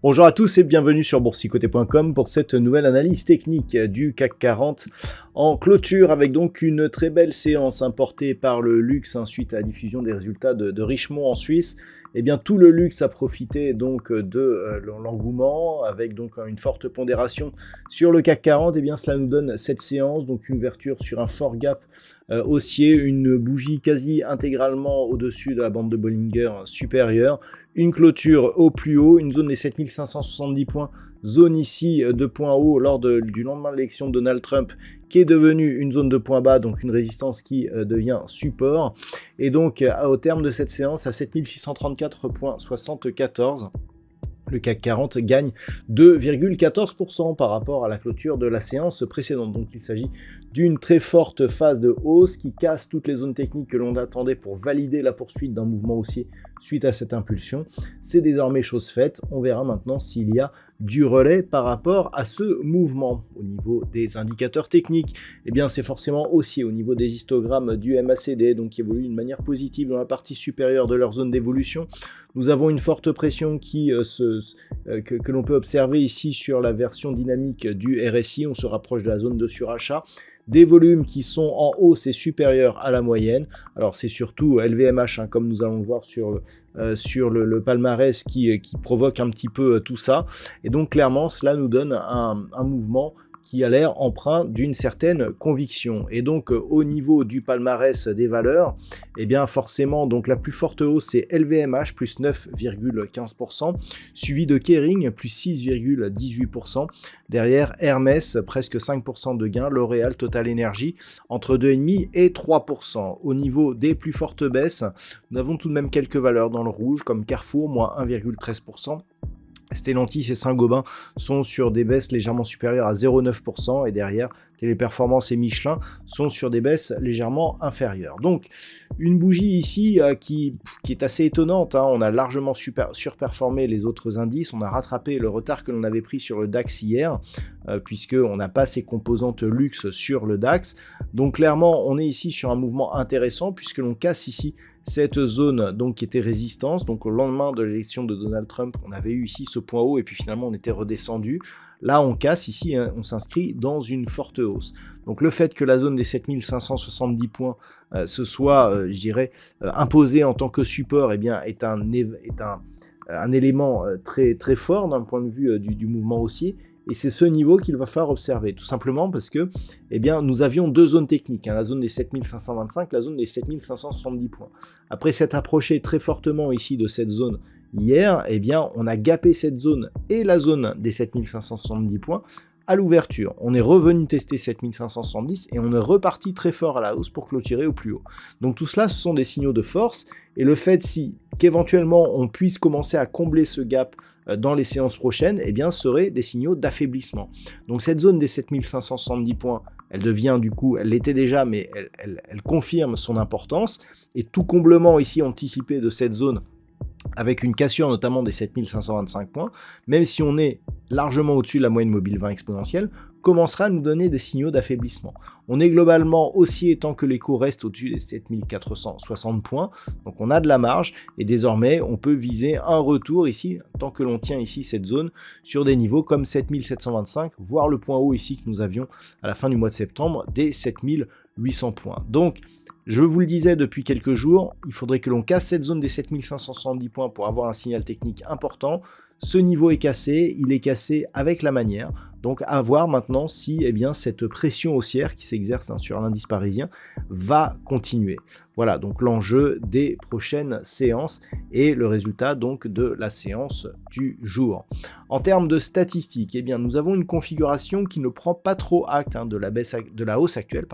Bonjour à tous et bienvenue sur boursicoté.com pour cette nouvelle analyse technique du CAC 40 en clôture avec donc une très belle séance portée par le luxe suite à la diffusion des résultats de Richemont en Suisse. Et bien tout le luxe a profité donc de l'engouement avec donc une forte pondération sur le CAC 40. Et bien cela nous donne cette séance, donc une ouverture sur un fort gap haussier, une bougie quasi intégralement au-dessus de la bande de Bollinger supérieure, une clôture au plus haut, une zone des 7570 points, zone ici de points hauts lors du lendemain de l'élection de Donald Trump qui est devenue une zone de points bas, donc une résistance qui devient support. Et donc au terme de cette séance à 7634,74, le CAC 40 gagne 2,14% par rapport à la clôture de la séance précédente. Donc il s'agit d'une très forte phase de hausse qui casse toutes les zones techniques que l'on attendait pour valider la poursuite d'un mouvement haussier suite à cette impulsion. C'est désormais chose faite. On verra maintenant s'il y a du relais par rapport à ce mouvement. Au niveau des indicateurs techniques, eh bien c'est forcément haussier au niveau des histogrammes du MACD, donc qui évolue d'une manière positive dans la partie supérieure de leur zone d'évolution. Nous avons une forte pression que l'on peut observer ici sur la version dynamique du RSI. On se rapproche de la zone de surachat. Des volumes qui sont en hausse et supérieurs à la moyenne. Alors c'est surtout LVMH, comme nous allons le voir sur le palmarès qui provoque un petit peu tout ça. Et donc clairement cela nous donne un mouvement qui a l'air empreint d'une certaine conviction. Et donc au niveau du palmarès des valeurs, eh bien forcément donc la plus forte hausse c'est LVMH plus 9,15%, suivi de Kering plus 6,18%, derrière Hermès presque 5% de gain, L'Oréal, Total Energy entre 2,5% et 3%. Au niveau des plus fortes baisses, nous avons tout de même quelques valeurs dans le rouge comme Carrefour moins 1,13%. Stellantis et Saint-Gobain sont sur des baisses légèrement supérieures à 0,9% et derrière Téléperformance et Michelin sont sur des baisses légèrement inférieures. Donc une bougie ici qui est assez étonnante, on a largement surperformé les autres indices, on a rattrapé le retard que l'on avait pris sur le DAX hier puisqu'on n'a pas ces composantes luxe sur le DAX. Donc clairement on est ici sur un mouvement intéressant puisque l'on casse ici cette zone donc qui était résistance. Donc au lendemain de l'élection de Donald Trump, on avait eu ici ce point haut et puis finalement on était redescendu. Là on casse ici, on s'inscrit dans une forte hausse. Donc le fait que la zone des 7570 points se soit, je dirais, imposée en tant que support, eh bien, est un élément très, très fort d'un point de vue du mouvement haussier. Et c'est ce niveau qu'il va falloir observer, tout simplement parce que eh bien, nous avions deux zones techniques, la zone des 7525, la zone des 7570 points. Après s'être approché très fortement ici de cette zone hier, eh bien, on a gapé cette zone et la zone des 7570 points à l'ouverture. On est revenu tester 7570 et on est reparti très fort à la hausse pour clôturer au plus haut. Donc tout cela, ce sont des signaux de force et le fait qu'éventuellement on puisse commencer à combler ce gap dans les séances prochaines, eh bien, seraient des signaux d'affaiblissement. Donc cette zone des 7570 points, elle devient du coup, elle l'était déjà, mais elle confirme son importance. Et tout comblement ici anticipé de cette zone, avec une cassure notamment des 7525 points, même si on est largement au-dessus de la moyenne mobile 20 exponentielle, commencera à nous donner des signaux d'affaiblissement. On est globalement haussier tant que l'écho reste au-dessus des 7460 points, donc on a de la marge et désormais on peut viser un retour ici, tant que l'on tient ici cette zone, sur des niveaux comme 7725, voire le point haut ici que nous avions à la fin du mois de septembre, des 7800 points. Donc, je vous le disais depuis quelques jours, il faudrait que l'on casse cette zone des 7570 points pour avoir un signal technique important. Ce niveau est cassé, il est cassé avec la manière. Donc à voir maintenant si cette pression haussière qui s'exerce sur l'indice parisien va continuer. Voilà donc l'enjeu des prochaines séances et le résultat donc de la séance du jour. En termes de statistiques, nous avons une configuration qui ne prend pas trop acte de la hausse actuelle.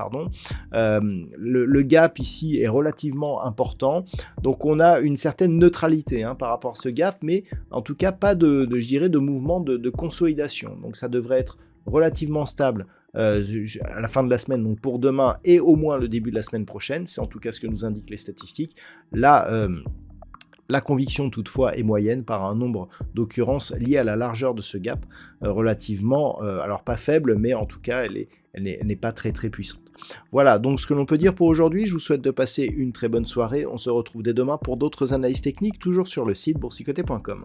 Le gap ici est relativement important, donc on a une certaine neutralité par rapport à ce gap, mais en tout cas pas de mouvement de consolidation. Donc ça devrait être relativement stable à la fin de la semaine, donc pour demain et au moins le début de la semaine prochaine. C'est en tout cas ce que nous indiquent les statistiques. Là, la conviction toutefois est moyenne par un nombre d'occurrences liées à la largeur de ce gap, relativement, alors pas faible, mais en tout cas elle n'est pas très très puissante. Voilà donc ce que l'on peut dire pour aujourd'hui. Je vous souhaite de passer une très bonne soirée. On se retrouve dès demain pour d'autres analyses techniques, toujours sur le site boursicoté.com.